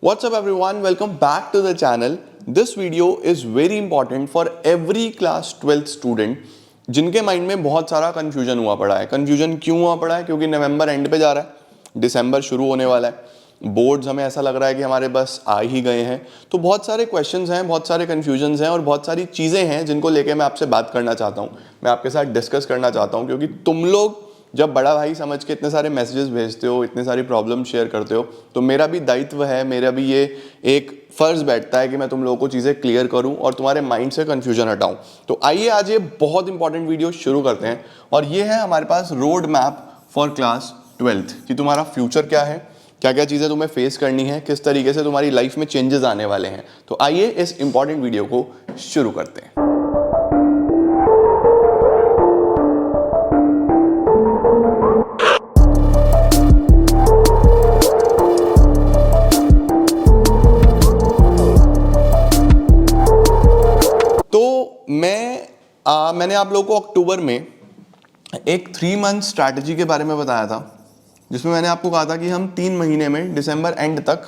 What's up everyone, welcome back to the channel. This video is very important for every class 12th student जिनके mind में बहुत सारा confusion हुआ पड़ा है. कन्फ्यूजन क्यों हुआ पड़ा है? क्योंकि नवंबर एंड पे जा रहा है, दिसंबर शुरू होने वाला है, बोर्ड्स हमें ऐसा लग रहा है कि हमारे बस आ ही गए हैं. तो बहुत सारे क्वेश्चंस हैं, बहुत सारे कन्फ्यूजन्स हैं और बहुत सारी चीज़ें हैं जिनको लेके मैं आपसे बात करना चाहता हूँ, मैं आपके साथ डिस्कस करना चाहता हूँ. क्योंकि तुम लोग जब बड़ा भाई समझ के इतने सारे मैसेजेस भेजते हो, इतने सारी प्रॉब्लम शेयर करते हो, तो मेरा भी दायित्व है, मेरा भी ये एक फ़र्ज़ बैठता है कि मैं तुम लोगों को चीज़ें क्लियर करूं और तुम्हारे माइंड से कन्फ्यूजन हटाऊं. तो आइए आज ये बहुत इंपॉर्टेंट वीडियो शुरू करते हैं. और ये है हमारे पास road map for class 12th कि तुम्हारा फ्यूचर क्या है, क्या क्या चीज़ें तुम्हें फेस करनी है, किस तरीके से तुम्हारी लाइफ में चेंजेस आने वाले हैं. तो आइए इस इंपॉर्टेंट वीडियो को शुरू करते हैं. मैंने आप लोगों को अक्टूबर में एक 3 मंथ स्ट्रैटेजी के बारे में बताया था, जिसमें मैंने आपको कहा था कि हम 3 महीने में दिसंबर एंड तक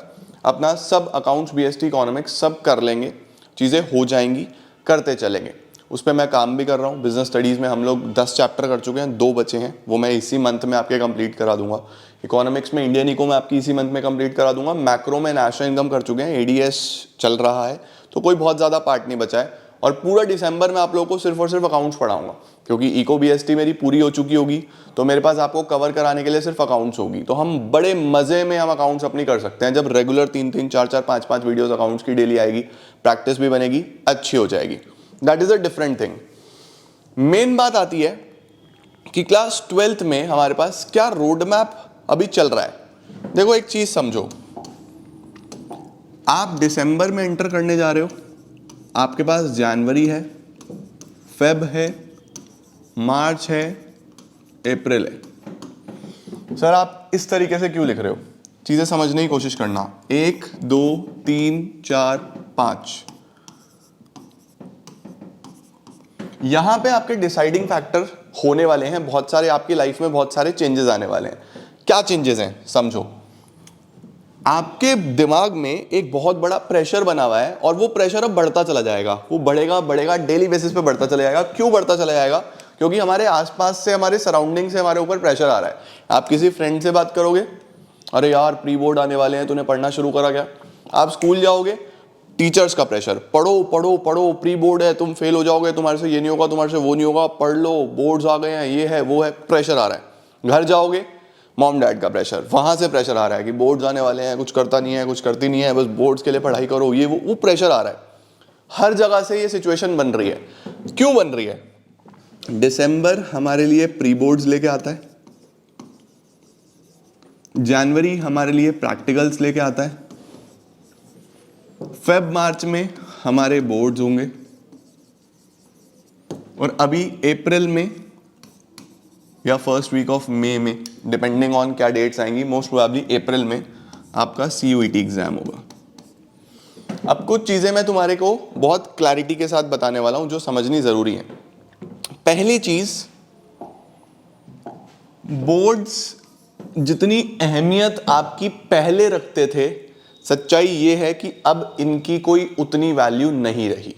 अपना सब अकाउंट्स, बीएसटी, इकोनॉमिक्स सब कर लेंगे, चीज़ें हो जाएंगी, करते चलेंगे. उस पर मैं काम भी कर रहा हूँ. बिजनेस स्टडीज़ में हम लोग 10 चैप्टर कर चुके हैं, 2 बचे हैं, वो मैं इसी मंथ में आपके कंप्लीट करा दूंगा. इकोनॉमिक्स में इंडियन इको में आपकी इसी मंथ में कंप्लीट करा दूंगा. मैक्रो में नेशनल इनकम कर चुके हैं, एडीएस चल रहा है, तो कोई बहुत ज़्यादा पार्ट नहीं बचा है. और पूरा दिसंबर में आप लोगों को सिर्फ और सिर्फ अकाउंट्स पढ़ाऊंगा, क्योंकि इको बीएसटी मेरी पूरी हो चुकी होगी, तो मेरे पास आपको कवर कराने के लिए सिर्फ अकाउंट्स होगी. तो हम बड़े मज़े में हम अकाउंट्स अपनी कर सकते हैं, जब रेगुलर 3-3, 4-4, 5-5 वीडियोस अकाउंट्स की डेली आएगी, प्रैक्टिस भी बनेगी, अच्छी हो जाएगी. That is a different thing. Main बात आती है कि क्लास 12th में हमारे पास क्या रोड मैप अभी चल रहा है. देखो एक चीज़ समझो, आप दिसंबर में एंटर करने जा रहे हो, आपके पास जनवरी है, फेब है, मार्च है, अप्रैल है. सर आप इस तरीके से क्यों लिख रहे हो? चीज़ें समझने की कोशिश करना. 1, 2, 3, 4, 5. यहां पे आपके डिसाइडिंग फैक्टर होने वाले हैं बहुत सारे. आपकी लाइफ में बहुत सारे चेंजेस आने वाले हैं. क्या चेंजेस हैं समझो. आपके दिमाग में एक बहुत बड़ा प्रेशर बना हुआ है और वो प्रेशर अब बढ़ता चला जाएगा, वो बढ़ेगा बढ़ेगा, डेली बेसिस पे बढ़ता चला जाएगा. क्यों बढ़ता चला जाएगा? क्योंकि हमारे आसपास से, हमारे सराउंडिंग से हमारे ऊपर प्रेशर आ रहा है. आप किसी फ्रेंड से बात करोगे, अरे यार प्री बोर्ड आने वाले हैं, तूने पढ़ना शुरू करा क्या? आप स्कूल जाओगे, टीचर्स का प्रेशर, पढ़ो पढ़ो पढ़ो, प्री बोर्ड है, तुम फेल हो जाओगे, तुम्हारे से ये नहीं होगा, तुम्हारे से वो नहीं होगा, पढ़ लो, बोर्ड्स आ गए हैं, ये है वो है, प्रेशर आ रहा है. घर जाओगे, मॉम डैड का प्रेशर, वहाँ से प्रेशर आ रहा है कि बोर्ड्स आने वाले हैं, कुछ करता नहीं है, कुछ करती नहीं है, बस बोर्ड्स के लिए पढ़ाई करो, ये वो प्रेशर आ रहा है. हर जगह से ये सिचुएशन बन रही है. क्यों बन रही है? दिसंबर हमारे लिए प्री बोर्ड्स लेके आता है, जनवरी हमारे लिए प्रैक्टिकल्स लेके आता है, फेब मार्च में हमारे बोर्ड्स होंगे, और अभी अप्रैल में या फर्स्ट वीक ऑफ मई में, डिपेंडिंग ऑन क्या डेट्स आएंगी, मोस्ट प्रोबेबली अप्रैल में आपका CUET एग्जाम होगा. अब कुछ चीज़ें मैं तुम्हारे को बहुत क्लैरिटी के साथ बताने वाला हूं जो समझनी ज़रूरी है. पहली चीज़, बोर्ड्स जितनी अहमियत आपकी पहले रखते थे, सच्चाई ये है कि अब इनकी कोई उतनी वैल्यू नहीं रही.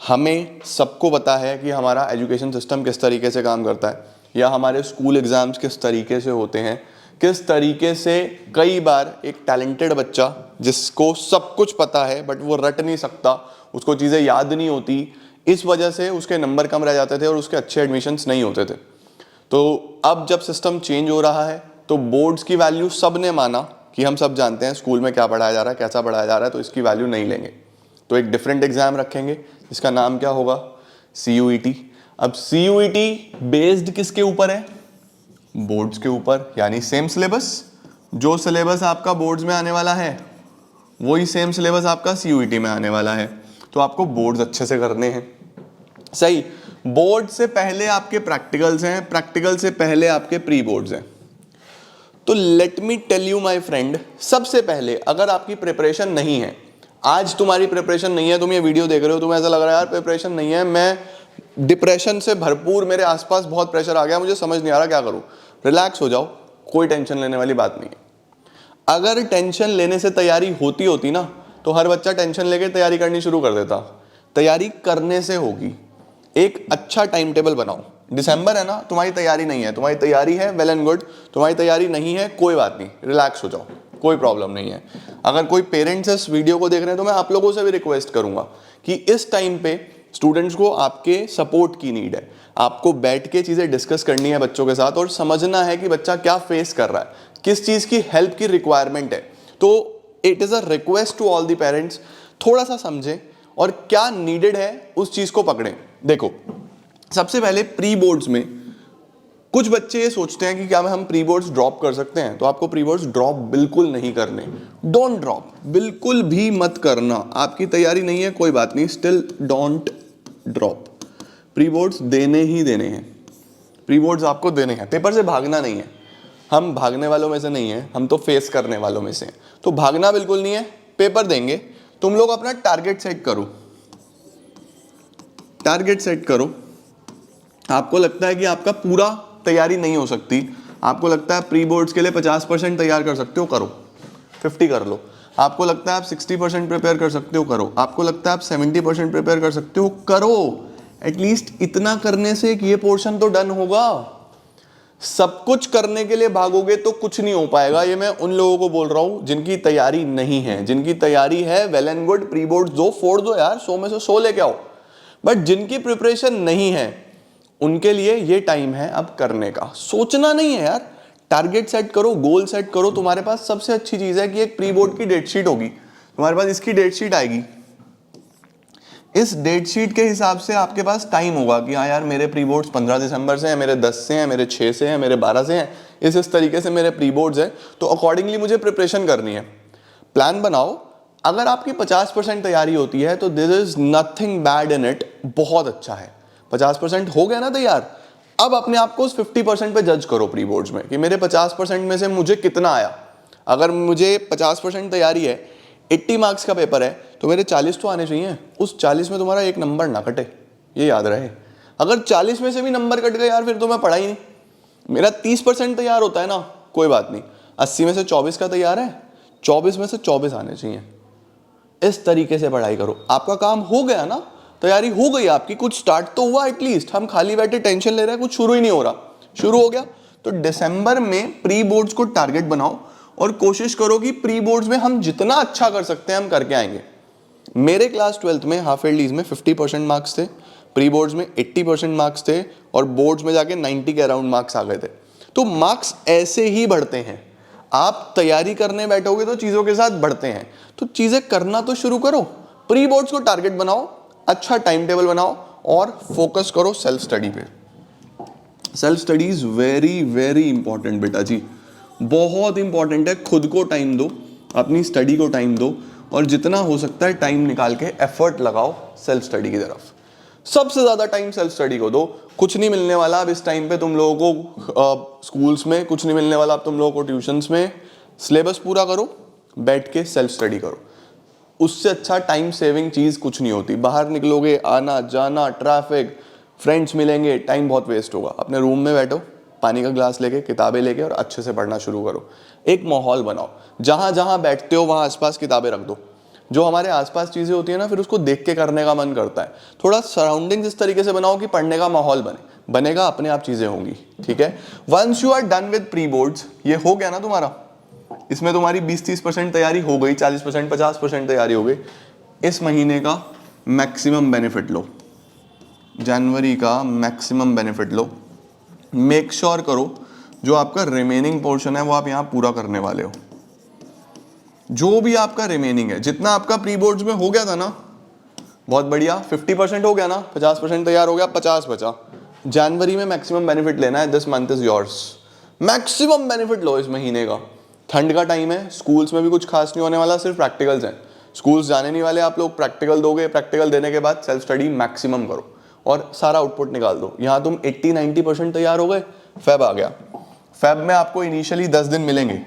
हमें सबको पता है कि हमारा एजुकेशन सिस्टम किस तरीके से काम करता है, या हमारे स्कूल एग्ज़ाम्स किस तरीके से होते हैं, किस तरीके से कई बार एक टैलेंटेड बच्चा जिसको सब कुछ पता है बट वो रट नहीं सकता, उसको चीज़ें याद नहीं होती, इस वजह से उसके नंबर कम रह जाते थे और उसके अच्छे एडमिशन्स नहीं होते थे. तो अब जब सिस्टम चेंज हो रहा है तो बोर्ड्स की वैल्यू सब ने माना कि हम सब जानते हैं स्कूल में क्या पढ़ाया जा रहा है, कैसा पढ़ाया जा रहा है, तो इसकी वैल्यू नहीं लेंगे. तो एक डिफरेंट एग्जाम रखेंगे जिसका नाम क्या होगा? CUET. अब CUET बेस्ड किसके ऊपर है? बोर्ड्स के ऊपर. यानी सेम सिलेबस, जो सिलेबस आपका बोर्ड्स में आने वाला है वही सेम सिलेबस आपका CUET में आने वाला है. तो आपको बोर्ड्स अच्छे से करने हैं. सही. बोर्ड से पहले आपके प्रैक्टिकल्स हैं, प्रैक्टिकल से पहले आपके प्री बोर्ड्स हैं. तो let me tell you my friend, सबसे पहले अगर आपकी प्रिपरेशन नहीं है, आज तुम्हारी प्रिपरेशन नहीं है, तुम ये वीडियो देख रहे हो, तुम्हें ऐसा लग रहा है यार प्रिपरेशन नहीं है, मैं डिप्रेशन से भरपूर, मेरे आसपास बहुत प्रेशर आ गया, मुझे समझ नहीं आ रहा क्या करूं. रिलैक्स हो जाओ, कोई टेंशन लेने वाली बात नहीं है. अगर टेंशन लेने से तैयारी होती ना तो हर बच्चा टेंशन लेके तैयारी करनी शुरू कर देता। तैयारी करने से होगी। एक अच्छा टाइम टेबल बनाओ। दिसंबर है ना, तुम्हारी तैयारी नहीं है, तुम्हारी तैयारी है वेल एंड गुड, तुम्हारी तैयारी नहीं है कोई बात नहीं, रिलैक्स हो जाओ, कोई प्रॉब्लम नहीं है। अगर कोई पेरेंट्स इस वीडियो को देख रहे हैं तो मैं आप लोगों से भी रिक्वेस्ट करूंगा कि इस टाइम पे स्टूडेंट्स को आपके सपोर्ट की नीड है। आपको बैठ के चीज़ें डिस्कस करनी है बच्चों के साथ और समझना है कि बच्चा क्या फेस कर रहा है, किस चीज़ की हेल्प की रिक्वायरमेंट है। तो it is a request to all the parents, थोड़ा सा समझें और क्या नीडेड है उस चीज़ को पकड़ें। देखो, सबसे पहले प्री बोर्ड्स में कुछ बच्चे ये सोचते हैं कि क्या हम प्री बोर्ड्स ड्रॉप कर सकते हैं, तो आपको प्री बोर्ड्स ड्रॉप बिल्कुल नहीं करने। डोंट ड्रॉप, बिल्कुल भी मत करना। आपकी तैयारी नहीं है कोई बात नहीं, still don't drop. Pre boards देने ही देने हैं, प्री बोर्ड्स आपको देने हैं। पेपर से भागना नहीं है, हम भागने वालों में से नहीं है, हम तो फेस करने वालों में से हैं। तो भागना बिल्कुल नहीं है, पेपर देंगे। तुम लोग अपना टारगेट सेट करो, टारगेट सेट करो। आपको लगता है कि आपका पूरा तैयारी नहीं हो सकती, आपको लगता है प्री बोर्ड्स के लिए 50% तैयार कर सकते हो, करो, 50 कर लो। आपको लगता है आप 60% प्रिपेयर कर सकते हो, करो। आपको लगता है आप 70% प्रिपेयर कर सकते हो, करो। एटलीस्ट इतना करने से कि ये पोर्शन तो डन होगा। सब कुछ करने के लिए भागोगे तो कुछ नहीं हो पाएगा। ये मैं उन लोगों को बोल रहा हूं जिनकी तैयारी नहीं है। जिनकी तैयारी है well and good, pre board दो, फोड़ दो यार, 100 में से 100 लेके आओ। बट जिनकी प्रिपरेशन नहीं है उनके लिए ये टाइम है अब करने का। सोचना नहीं है यार, टारगेट सेट करो, गोल सेट करो। तुम्हारे पास सबसे अच्छी चीज है कि एक प्री बोर्ड की डेट शीट होगी, तुम्हारे पास इसकी डेट शीट आएगी। इस डेट शीट के हिसाब से आपके पास टाइम होगा कि हाँ यार मेरे प्री बोर्ड्स 15 दिसंबर से हैं, मेरे 10 से हैं, मेरे 6 से हैं, मेरे 12 से हैं, इस तरीके से मेरे प्री बोर्ड्स हैं, तो अकॉर्डिंगली मुझे प्रिपरेशन करनी है। प्लान बनाओ। अगर आपकी 50% तैयारी होती है तो this is nothing bad in it, बहुत अच्छा है। 50% हो गया ना तैयार, अब अपने आप को उस 50% पे जज करो प्री बोर्ड्स में कि मेरे 50% में से मुझे कितना आया। अगर मुझे 50% तैयारी है, 80 मार्क्स का पेपर है, तो मेरे 40 तो आने चाहिए। उस 40 में तुम्हारा एक नंबर ना कटे, ये याद रहे। अगर 40 में से भी नंबर कट गए यार, फिर तो मैं पढ़ा ही नहीं। मेरा 30% तैयार होता है ना, कोई बात नहीं, 80 में से 24 का तैयार है, 24 में से 24 आने चाहिए। इस तरीके से पढ़ाई करो, आपका काम हो गया ना, तैयारी हो गई आपकी, कुछ स्टार्ट तो हुआ एटलीस्ट। हम खाली बैठे टेंशन ले रहे हैं, कुछ शुरू ही नहीं हो रहा। शुरू हो गया तो दिसंबर में प्री बोर्ड्स को टारगेट बनाओ और कोशिश करो कि प्री बोर्ड्स में हम जितना अच्छा कर सकते हैं हम करके आएंगे। मेरे क्लास 12th में हाफ ईयरलीज में 50% मार्क्स थे, प्री बोर्ड्स में 80% मार्क्स थे और बोर्ड्स में जाके 90 के अराउंड मार्क्स आ गए थे। तो मार्क्स ऐसे ही बढ़ते हैं, आप तैयारी करने बैठोगे तो चीज़ों के साथ बढ़ते हैं। तो चीज़ें करना तो शुरू करो, प्री बोर्ड्स को टारगेट बनाओ, अच्छा टाइम टेबल बनाओ और फोकस करो सेल्फ स्टडी पे। Self study is very very important बेटा जी, बहुत इंपॉर्टेंट है। खुद को टाइम दो, अपनी स्टडी को टाइम दो और जितना हो सकता है टाइम निकाल के एफर्ट लगाओ सेल्फ स्टडी की तरफ। सबसे ज्यादा टाइम सेल्फ स्टडी को दो। कुछ नहीं मिलने वाला अब इस टाइम पे तुम लोगों को स्कूल्स में, कुछ नहीं मिलने वाला अब तुम लोगों को ट्यूशंस में। सिलेबस पूरा करो, बैठ के सेल्फ स्टडी करो। उससे अच्छा टाइम सेविंग चीज कुछ नहीं होती। बाहर निकलोगे, आना जाना, ट्रैफिक, फ्रेंड्स मिलेंगे, टाइम बहुत वेस्ट होगा। अपने रूम में बैठो, पानी का ग्लास लेके, किताबें लेके और अच्छे से पढ़ना शुरू करो। एक माहौल बनाओ, जहां जहां बैठते हो वहां आसपास किताबें रख दो। जो हमारे आसपास चीजें होती है ना, फिर उसको देख के करने का मन करता है। थोड़ा सराउंडिंग्स इस तरीके से बनाओ कि पढ़ने का माहौल बनेगा, अपने आप चीजें होंगी। ठीक है, once you are done with pre boards, ये हो गया ना तुम्हारा, इसमें तुम्हारी 20-30% तैयारी हो गई, 40% 50% तैयारी हो गई। इस महीने का मैक्सिमम बेनिफिट लो, जनवरी का मैक्सिमम बेनिफिट लो। मेक श्योर करो जो आपका रिमेनिंग पोर्शन है वो आप यहां पूरा करने वाले हो। जो भी आपका रिमेनिंग है, जितना आपका प्री बोर्ड्स में हो गया था ना, बहुत बढ़िया, 50% हो गया ना, 50% तैयार हो गया, 50 बचा। जनवरी में मैक्सिमम बेनिफिट लेना है। This month is yours, maximum benefit लो इस महीने का। ठंड का टाइम है, स्कूल्स में भी कुछ खास नहीं होने वाला, सिर्फ प्रैक्टिकल्स हैं। स्कूल्स जाने नहीं वाले आप लोग, प्रैक्टिकल दोगे, प्रैक्टिकल देने के बाद सेल्फ स्टडी मैक्सिमम करो और सारा आउटपुट निकाल दो। यहाँ तुम 80-90% तैयार हो गए, फेब आ गया। फेब में आपको इनिशियली 10 दिन मिलेंगे,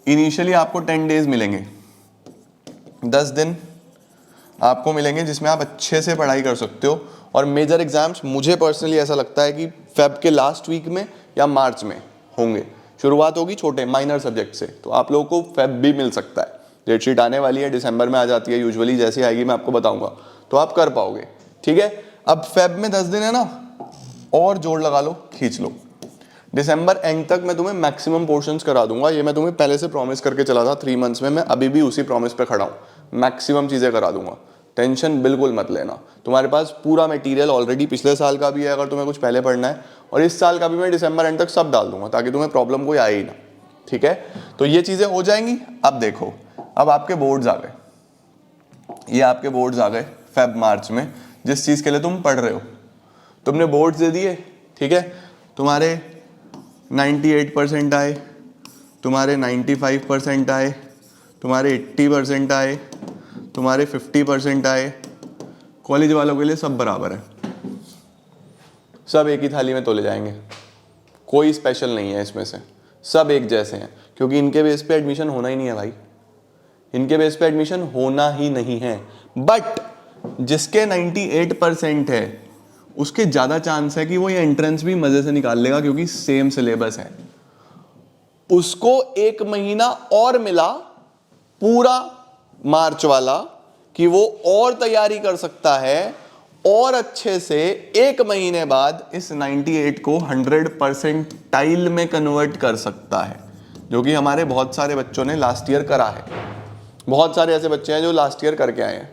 इनिशियली आपको 10 डेज मिलेंगे, 10 दिन आपको मिलेंगे जिसमें आप अच्छे से पढ़ाई कर सकते हो। और मेजर एग्जाम्स मुझे पर्सनली ऐसा लगता है कि फेब के लास्ट वीक में या मार्च में होंगे, शुरुआत होगी छोटे माइनर सब्जेक्ट से, तो आप लोगों को फेब भी मिल सकता है। डेट शीट आने वाली है, दिसंबर में आ जाती है यूजुअली, जैसी आएगी मैं आपको बताऊंगा, तो आप कर पाओगे। ठीक है, अब फेब में 10 दिन है ना, और जोड़ लगा लो, खींच लो। दिसंबर एंड तक मैं तुम्हें मैक्सिमम पोर्शंस करा दूंगा, ये मैं तुम्हें पहले से प्रॉमिस करके चला था 3 मंथ्स में, मैं अभी भी उसी प्रॉमिस पे खड़ा हूँ, मैक्सिमम चीज़ें करा दूंगा, टेंशन बिल्कुल मत लेना। तुम्हारे पास पूरा मटेरियल ऑलरेडी पिछले साल का भी है, अगर तुम्हें कुछ पहले पढ़ना है, और इस साल का भी मैं दिसंबर एंड तक सब डाल दूंगा, ताकि तुम्हें प्रॉब्लम कोई आए ही ना। ठीक है, तो ये चीज़ें हो जाएंगी। अब देखो, अब आपके बोर्ड्स आ गए, ये आपके बोर्ड्स आ गए फेब मार्च में, जिस चीज़ के लिए तुम पढ़ रहे हो, तुमने बोर्ड्स दे दिए। ठीक है, तुम्हारे 98% आए, तुम्हारे 95% आए, तुम्हारे 80% आए, तुम्हारे 50% आए। कॉलेज वालों के लिए सब बराबर है, सब एक ही थाली में तोले जाएंगे, कोई स्पेशल नहीं है इसमें से, सब एक जैसे हैं, क्योंकि इनके बेस पे एडमिशन होना ही नहीं है भाई, इनके बेस पे एडमिशन होना ही नहीं है। बट जिसके 98% है उसके ज़्यादा चांस है कि वो ये एंट्रेंस भी मज़े से निकाल लेगा, क्योंकि सेम सिलेबस है। उसको 1 महीना और मिला पूरा मार्च वाला, कि वो और तैयारी कर सकता है और अच्छे से 1 महीने बाद इस 98 को 100% टाइल में कन्वर्ट कर सकता है, जो कि हमारे बहुत सारे बच्चों ने लास्ट ईयर करा है। बहुत सारे ऐसे बच्चे हैं जो लास्ट ईयर करके आए हैं।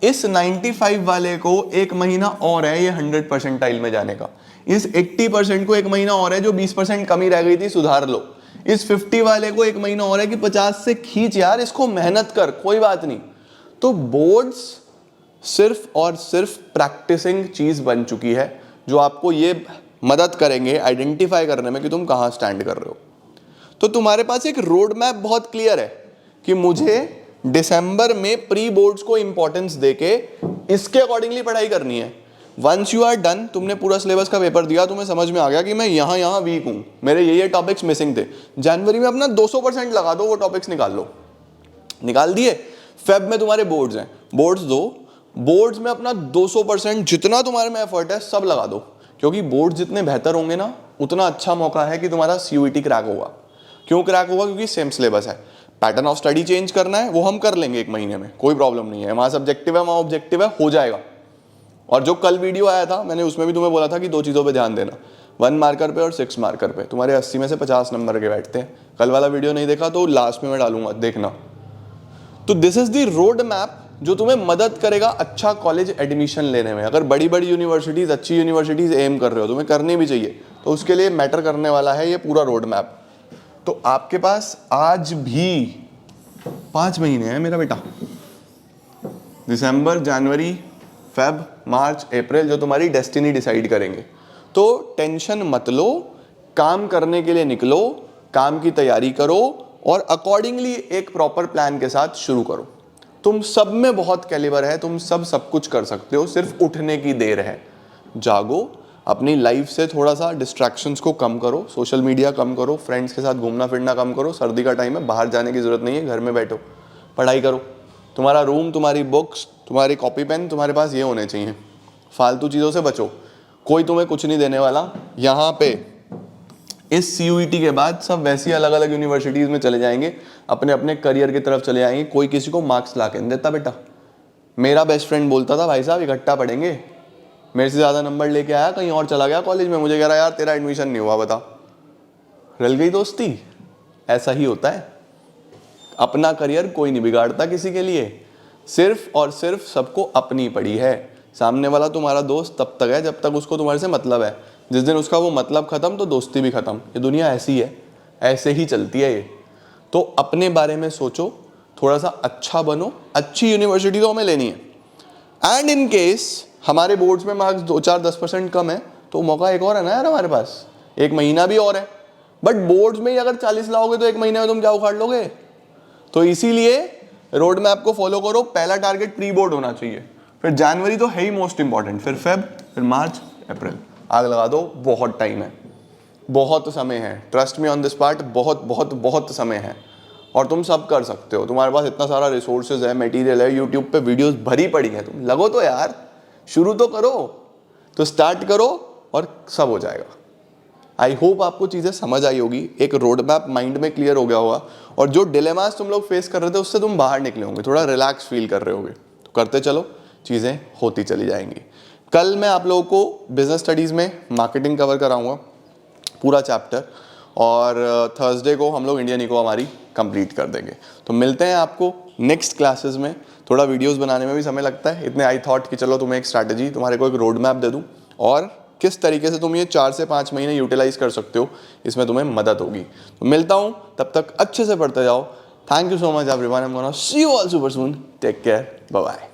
इस 95 वाले को 1 महीना और है ये 100% टाइल में जाने का। इस 80% को 1 महीना और है, जो 20% कमी रह गई थी सुधार लो। इस 50 वाले को 1 महीना और है कि 50 से खींच यार, इसको मेहनत कर, कोई बात नहीं। तो बोर्ड्स सिर्फ और सिर्फ प्रैक्टिसिंग चीज बन चुकी है, जो आपको ये मदद करेंगे आइडेंटिफाई करने में कि तुम कहां स्टैंड कर रहे हो। तो तुम्हारे पास एक रोड मैप बहुत क्लियर है कि मुझे दिसंबर में प्री बोर्ड्स को इंपॉर्टेंस देके इसके अकॉर्डिंगली पढ़ाई करनी है। वंस यू आर डन, तुमने पूरा सिलेबस का पेपर दिया, तुम्हें समझ में आ गया कि मैं यहाँ वीक हूँ, मेरे ये टॉपिक्स मिसिंग थे, जनवरी में अपना 200% लगा दो, वो टॉपिक्स निकाल लो, निकाल दिए। फेब में तुम्हारे बोर्ड्स हैं, बोर्ड्स दो, बोर्ड्स में अपना 200% जितना तुम्हारे में एफर्ट है सब लगा दो, क्योंकि बोर्ड्स जितने बेहतर होंगे ना, उतना अच्छा मौका है कि तुम्हारा CUET क्रैक होगा। क्यों क्रैक होगा? क्योंकि सेम सिलेबस है। पैटर्न ऑफ स्टडी चेंज करना है, वो हम कर लेंगे 1 महीने में, कोई प्रॉब्लम नहीं है। वहां सब्जेक्टिव है, वहां ऑब्जेक्टिव है, हो जाएगा। और जो कल वीडियो आया था, मैंने उसमें भी तुम्हें बोला था कि 2 चीज़ों पे ध्यान देना, 1 मार्कर पे और 6 मार्कर पे। तुम्हारे 80 में से 50 नंबर के बैठते हैं। कल वाला वीडियो नहीं देखा तो लास्ट में मैं डालूंगा, देखना। तो this is the road map जो तुम्हें मदद करेगा अच्छा कॉलेज एडमिशन लेने में। अगर बड़ी बड़ी यूनिवर्सिटीज़, अच्छी यूनिवर्सिटीज़ एम कर रहे हो, तुम्हें करनी भी चाहिए, तो उसके लिए मैटर करने वाला है ये पूरा रोड मैप। तो आपके पास आज भी 5 महीने हैं मेरा बेटा, दिसंबर, जनवरी, फेब, मार्च, अप्रैल, जो तुम्हारी डेस्टिनी डिसाइड करेंगे। तो टेंशन मत लो, काम करने के लिए निकलो, काम की तैयारी करो और अकॉर्डिंगली एक प्रॉपर प्लान के साथ शुरू करो। तुम सब में बहुत कैलिबर है, तुम सब कुछ कर सकते हो, सिर्फ उठने की देर है। जागो, अपनी लाइफ से थोड़ा सा डिस्ट्रैक्शंस को कम करो, सोशल मीडिया कम करो, फ्रेंड्स के साथ घूमना फिरना कम करो। सर्दी का टाइम है, बाहर जाने की जरूरत नहीं है, घर में बैठो, पढ़ाई करो। तुम्हारा रूम, तुम्हारी बुक्स, तुम्हारी कॉपी पेन तुम्हारे पास ये होने चाहिए। फालतू चीज़ों से बचो, कोई तुम्हें कुछ नहीं देने वाला। यहाँ पे इस CUET के बाद सब वैसी अलग अलग यूनिवर्सिटीज़ में चले जाएंगे, अपने अपने करियर की तरफ चले जाएंगे। कोई किसी को मार्क्स ला के नहीं देता बेटा। मेरा बेस्ट फ्रेंड बोलता था, भाई साहब इकट्ठा पढ़ेंगे, मेरे से ज़्यादा नंबर लेके आया, कहीं और चला गया कॉलेज में, मुझे कह रहा यार तेरा एडमिशन नहीं हुआ, बता। रल गई दोस्ती। ऐसा ही होता है, अपना करियर कोई नहीं बिगाड़ता किसी के लिए, सिर्फ और सिर्फ सबको अपनी पड़ी है। सामने वाला तुम्हारा दोस्त तब तक है जब तक उसको तुम्हारे से मतलब है। जिस दिन उसका वो मतलब खत्म तो दोस्ती भी खत्म। ये दुनिया ऐसी है, ऐसे ही चलती है ये। तो अपने बारे में सोचो, थोड़ा सा अच्छा बनो, अच्छी यूनिवर्सिटी तो हमें लेनी है। एंड इन केस हमारे बोर्ड्स में मार्क्स 2-4-10% कम है, तो मौका एक और है ना यार हमारे पास, 1 महीना भी और है। बट बोर्ड्स में ही अगर 40 लाओगे तो 1 महीने में तुम क्या उखाड़ लोगे? तो इसीलिए रोड मैप को फॉलो करो। पहला टारगेट प्री बोर्ड होना चाहिए, फिर जनवरी तो है ही मोस्ट इंपॉर्टेंट, फिर फेब, फिर मार्च, अप्रैल। आग लगा दो, बहुत टाइम है, बहुत समय है। Trust me on this part, बहुत बहुत बहुत समय है और तुम सब कर सकते हो। तुम्हारे पास इतना सारा रिसोर्सेज है, मटेरियल है, यूट्यूब पे वीडियोस भरी पड़ी है। तुम लगो तो यार, शुरू तो करो, तो स्टार्ट करो और सब हो जाएगा। आई होप आपको चीज़ें समझ आई होगी, एक रोड मैप माइंड में क्लियर हो गया होगा, और जो डिलेमास तुम लोग फेस कर रहे थे उससे तुम बाहर निकले होंगे, थोड़ा रिलैक्स फील कर रहे होंगे। तो करते चलो, चीज़ें होती चली जाएंगी। कल मैं आप लोगों को बिजनेस स्टडीज़ में मार्केटिंग कवर कराऊंगा पूरा चैप्टर, और थर्सडे को हम लोग इंडियन इको हमारी कंप्लीट कर देंगे। तो मिलते हैं आपको नेक्स्ट क्लासेस में। थोड़ा वीडियोस बनाने में भी समय लगता है, इतने आई थॉट कि चलो तुम्हें एक स्ट्रैटेजी, तुम्हारे को एक रोड मैप दे दूं, और किस तरीके से तुम ये 4 से 5 महीने यूटिलाइज कर सकते हो, इसमें तुम्हें मदद होगी। तो मिलता हूँ, तब तक अच्छे से पढ़ते जाओ। Thank you so much everyone, I am gonna see you all super soon, take care, bye bye.